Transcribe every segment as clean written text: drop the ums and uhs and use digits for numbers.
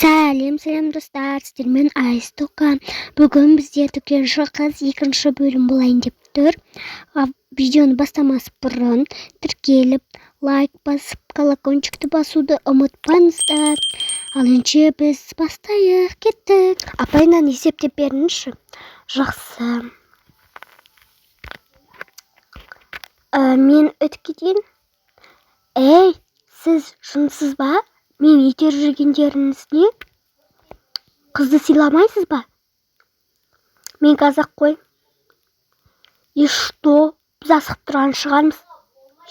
Сәлем достар, сіздермен Айстока. Бүгін бізде Дүкенші қыз 2-ші бөлім болайын деп тұр. Видеоны бастамас бұрын тіркеліп, лайк басып, колокольчикті басуды ұмытпаңыздар. Ал енді біз бастайық, кеттік. Апайынан есептеп беріңізші. Жақсы. Мен өтіп кетейін. Ей, сіз жынсыз ба? Мен етер жүргендеріңіз не? Қызды сыйламайсыз ба? Мен қазақ қой. И что? Біз асығып тұрған шығармыз.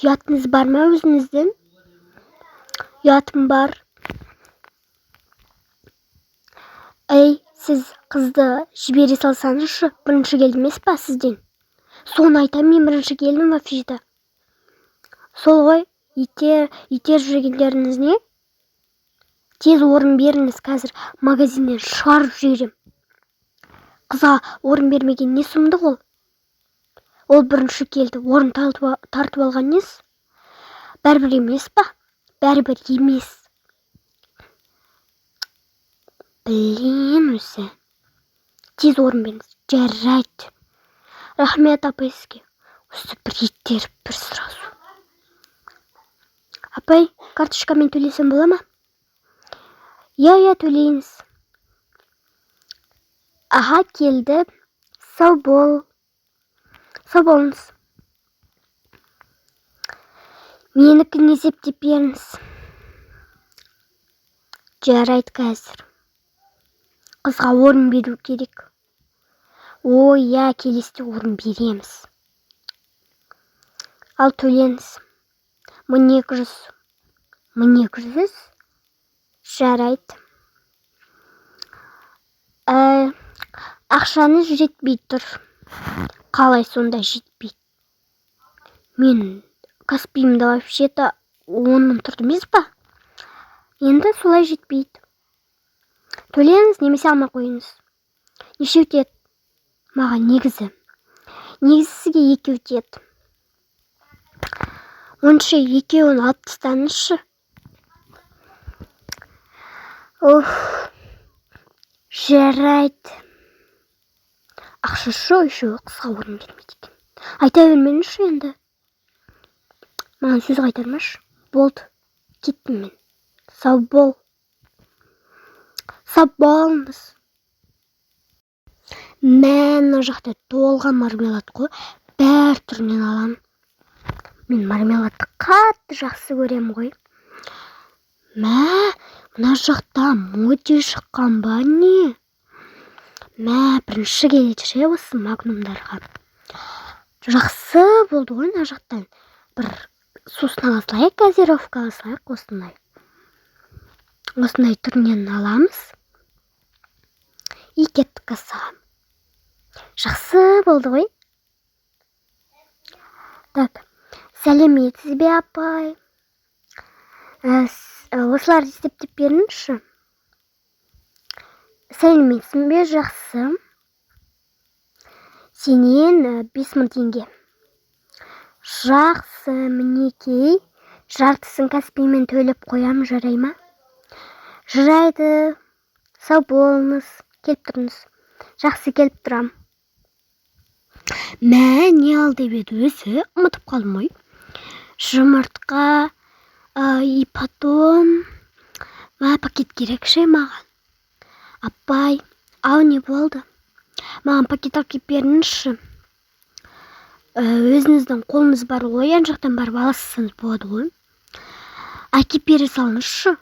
Ұятыңыз бар ма өзіңіздің? Ұятым бар. Ей, сіз қызды жібере салсаңызшы, бірінші келді емес па сізден? Соны айтам, мен бірінші келдім вообще-то. Сол ғой, етер жүргендеріңіз не? Тез орын беріңіз, қазір магазиннен шығарып жіберем. Қызға орын бермеген не сұмдық ол? Ол бірінші келді, орын тартып алған нес? Бәрібір емес па? Бәрібір емес. Блин, өзі. Тез орын беріңіз. Жарайды. Рахмет апай сізге. Осы бір еттеріп бір сразу. Апай, карточкамен төлесем бола ма? Я төлейміз. Аға, келді. Сау бол. Сау болыңыз. Менікін есептеп беріңіз. Жарайды қазір. Қызға орын беру керек. Я келесте орын береміз. Ал төленіз. 1200. 1200? Жарайды. Ақшаны жетпей тұр. Қалай сонда жетпейді? Мен каспиімді вообще-то 10 мың тұрды емес па? Енді солай жетпейді. Төленіз немесе алмай қойыңыз. Неше өтеді? Маған негізі. Негізі сізге 2 өтеді. Онша екеуін алып тастаңызшы. Жарайды. Ақшашы еще қызға орын бермейді екен. Айта бермеңізші енді. Маған сөз қайтармашы. Болды. Кеттім мен. Сау бол. Сау болыңыз. Мен жақта толған мармелад қой. Бәр түрінен алам. Мен мармеладты қатты жақсы көрем ғой. Мына жақта моде шыққан ба не? Бірінші келеді осы магнумдарға. Жақсы болды ғой мына жақтан. Бір сусын алайық, газировка алайық, осындай. Осындай түрінен аламыз. И кеттік кассаға. Жақсы болды ғой. Так, сәлеметсіз бе апай? Осыларды істептеп беріңізші. Сәлеметсің бе, жақсы. Сенен 5000 теңге. Жақсы, мінекей. Жартысын каспимен төлеп қоям, жарай ма? Жарайды. Сау болыңыз. Келіп тұрыңыз. Жақсы, келіп тұрам. Не алды беді өзі? Ұмытып қалдым ғой. Жұмыртқа, и потом пакет керек ше маған. Апай, ау не болды? Маған пакет алып беріңізші. Өзіңіздің қолыңыз бар ғой, ан жақтан барып аласыңыз болады ғой. Әкеп бере салыңызшы.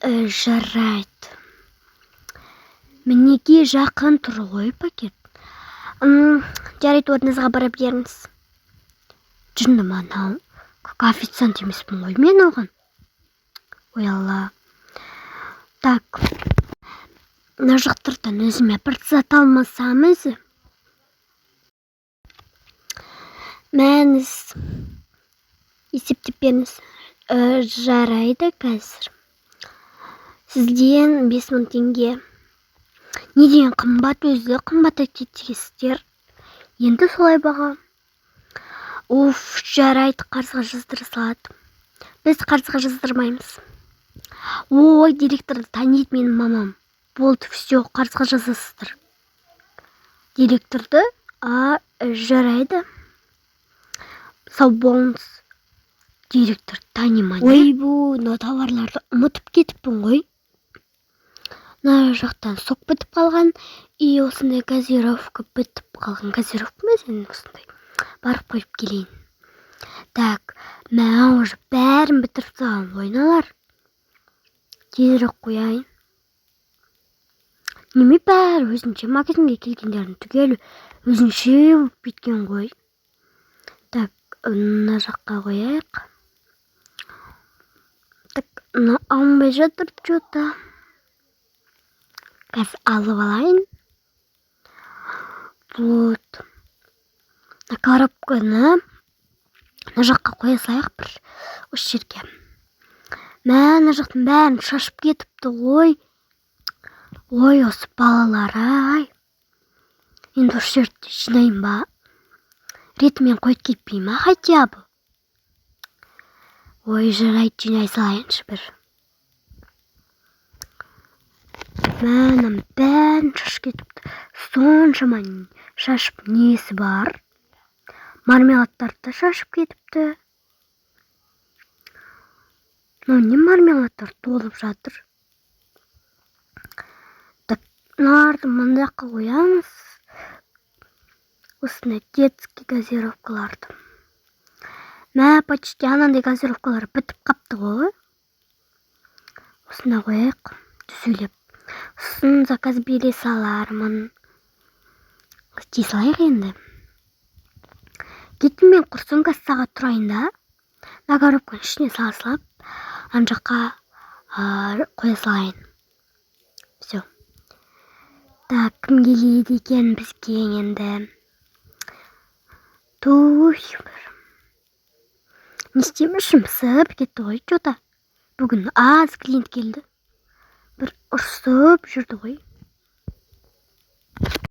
Жарайды. Мінеке жақын тұр ғой пакет. Жарайды, орныңызға бара беріңіз. Жынды мынау. Как официант емеспін ғой мен оған. Ой алла. Так. Мына жақтардан өзіме бір зат алмасам өзі. Мәңіз. Есептеп беріңіз. Жарайды қазір. Сізден 5000 теңге. Неден қымбат өзі? Қымбат әкеттігістер. Енді солай баға. Жарайды, қарызға жаздыра салады. Біз қарызға жаздырмаймыз. Ой, директорды таниды менің мамам. Болды, все, қарызға жазасыздар. Директорды, жарайды. Сау болыңыз. Директор танимай. Ой, бұл товарларды ұмытып кетіппін ғой. Мына жақтан сок бітіп қалған, и осындай газировка бітіп қалған. Газировка ма сен осындай? Барып қойып келейін. Так, мен уже бәрін бітіріп тастаған ғой мыналар. Тезірек қояйын. Неме бәрі өзінше магазинге келгендерін түгел өзінше болып кеткен ғой. Так, мына жаққа қояйық. Так, мына алынбай жатыр что-то. Қазір алып алайын. Вот. Коробканы мына жаққа қоя салайық бір осы жерге. Мына жақтың бәрін шашып кетіпті ғой. Ой, осы балалар, ай. Енді осы жерді жинайын ба? Ретімен қойып кетпей ма хотя бы? Ой, жарайды, жинай салайыншы бір. Мәнім бәрін шашып кетіпті. Соншама шашып несі бар? Мармеладтарды шашып кетіпті. Не мармеладтар толып жатыр? Так, мыналарды мына жаққа қоямыз. Осындай детский газировкаларды. Мә, почти анандай газировкалар бітіп қапты ғой. Осында қояйық, түзелеп. Сосын заказ бере салармын. Істей салайық енді. Кетім мен құрсын кассаға тұрайын да. Мына коробканың ішіне салып, ана жаққа қоя салайын. Все. Так, кім келеді екен бізге енді? Туй, не істемешім, сып кетті ғой что-то. Бүгін аз клиент келді. Бір ұрсып жүрді ғой.